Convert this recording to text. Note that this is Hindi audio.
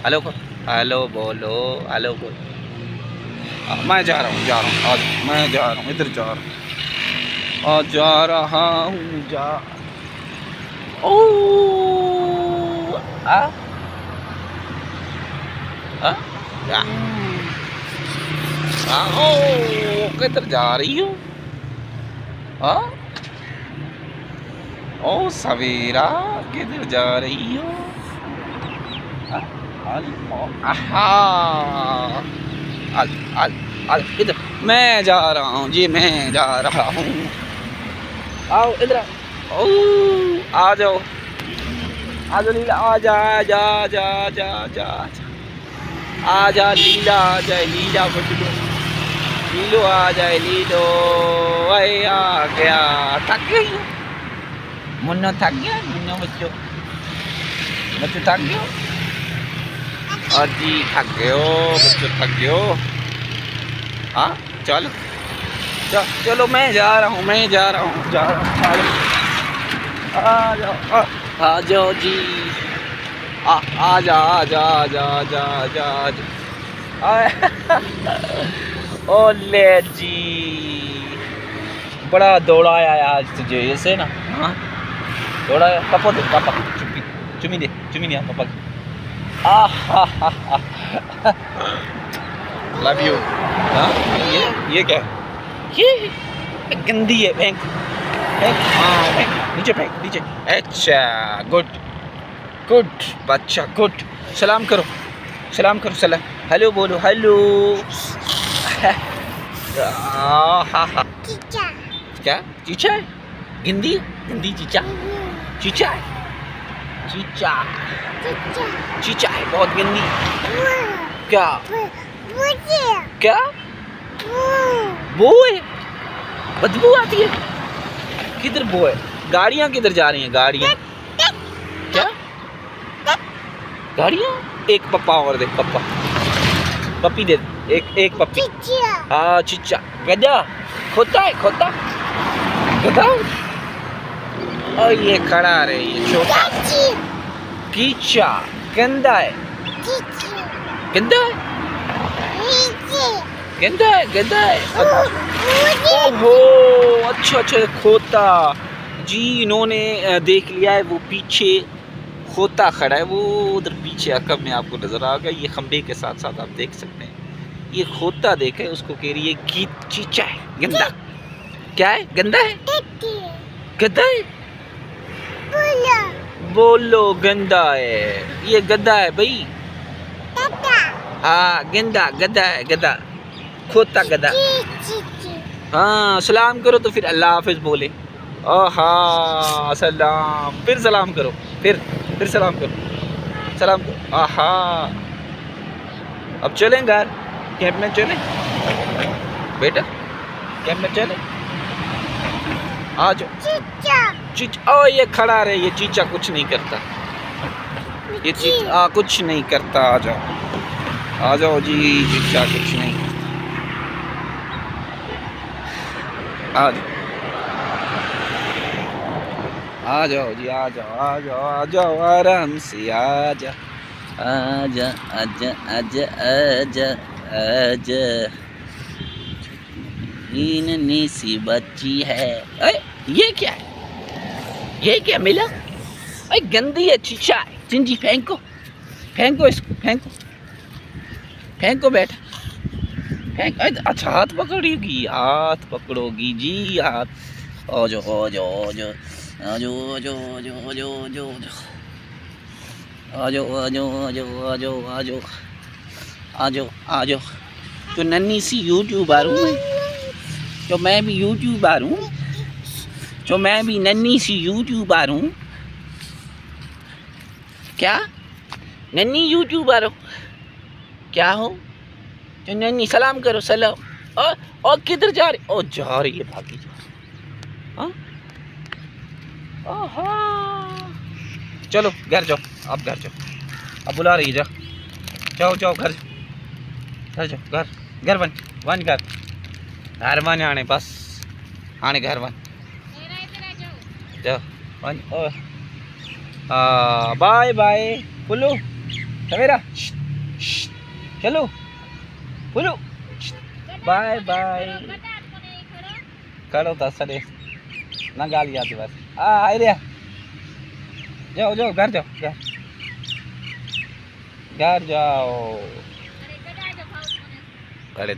हेलो हेलो बोलो, हेलो बोलो। मैं जा रहा हूँ, आज मैं जा रहा हूँ, इधर जा रहा हूँ, आज जा रहा हूँ, जा। ओ आ आ आ ओ किधर जा रही हो? हाँ, ओ सवेरा किधर जा रही हो? आहा, अल अल अल इधर मैं जा रहा हूँ जी, मैं जा रहा हूँ। आओ इधर, ओ आ जाओ, आ जाओ लीला, आ जा जा जा जा जा आ जा लीला, आ जाए लीला, बच्चों लीलो आ जाए, लीलो भाई आ गया। थक गई मुन्ना, थक गया मुन्ना, बच्चों बच्चों थक गए, जी थक गए हो बच्चों, थक गए हो। हाँ चलो चलो, मैं जा रहा हूँ, मैं जा रहा हूँ, जा रहा हूँ। आ जाओ, आ जाओ जी, आ जा आ जा आ जा आ जा आ जा ओले जी, बड़ा दौड़ाया आज तुझे ऐसे ना। हाँ दौड़ाया, पापा दे, पापा चुमी दे, चुमी दे पापा। Love you. हाँ ये क्या है? ये गंदी है, फेंक फेंक, हाँ फेंक नीचे, फेंक नीचे। अच्छा गुड गुड बच्चा, गुड। सलाम करो, सलाम करो, सलाम, हेलो बोलो, हेलो। क्या चीचा है? हिंदी हिंदी चीचा, चीचा है, चीचा चीचा है, बहुत गंदी। क्या क्या वो है? बदबू आती है? किधर वो है? गाड़ियाँ किधर जा रही हैं? गाड़ियाँ क्या? गाड़ियाँ, एक पप्पा और दे, पप्पा पप्पी दे, एक पप्पी। हाँ चिच्चा, गधा, खोता है, खोता गधा। और ये खड़ा रहे, ये छोटा कीचा, गंदा है, गंदा है, गंदा है, गंदा है। ओहो अच्छा अच्छा, खोता जी, इन्होंने देख लिया है, वो पीछे खोता खड़ा है, वो उधर पीछे अकब में आपको नजर आ गया, ये खंबे के साथ साथ आप देख सकते हैं। ये खोता देखे, उसको कह रही है की चीचा है, गंदा। क्या है? गंदा है, गंदा है, बोलो गंदा है, ये गद्दा है भाई। हाँ गंदा, गद्दा है, गद्दा, खोता गद्दा। हाँ सलाम करो तो फिर अल्लाह हाफिज बोले। हाँ सलाम, फिर सलाम करो, फिर सलाम करो, सलाम करो। आहा, अब चलें घर, कैंप में चलें बेटा, कैंप में चलें, आ जाओ। चीचा, ओ ये खड़ा रहे, ये चीचा कुछ नहीं करता, ये चीचा कुछ नहीं करता, आ जाओ, आ जाओ जी, चीचा कुछ नहीं करता, आ जाओ, आ जाओ जी, आ जाओ, आ जाओ, आ जाओ, आराम से आ जा, आजा आजा आजा आजा आजा, नन्ही सी बच्ची है। ये क्या है? ये क्या मिला? अरे गंदी है, चीचा है, चिंजी, फेंको, फेंको इसको, फेंको, फेंको बेटा, फेंक। अच्छा हाथ पकड़ोगी, हाथ पकड़ोगी जी, हाथ। आ जाओ आ जाओ आ जाओ आ जाओ आ जाओ आ जाओ आ जाओ आ जाओ आ जाओ आ जाओ आ जाओ आ जाओ आ जाओ आ जाओ। तो नन्ही सी यूट्यूबर हूँ मैं, तो मैं भी यूट्यूबर हूँ, तो मैं भी नन्ही सी यूट्यूबर हूँ। क्या नन्ही यूट्यूबर हो? क्या हो? तो नन्ही, सलाम करो, सलाम। और किधर जा रही? ओ जा रही है, भागी जा। हाँ चलो घर जाओ, आप घर जाओ, अब बुला रही है, जाओ जाओ जाओ, घर घर जाओ, घर घर बन वन, घर बन आने, बस आने घर बन जाओ वन। बाय बाय पुल्लू, सवेरा चलो बोलो बाय बाय करो तो सरे ना गाली आती बस आ रे जाओ जाओ घर जाओ घर जाओ अरे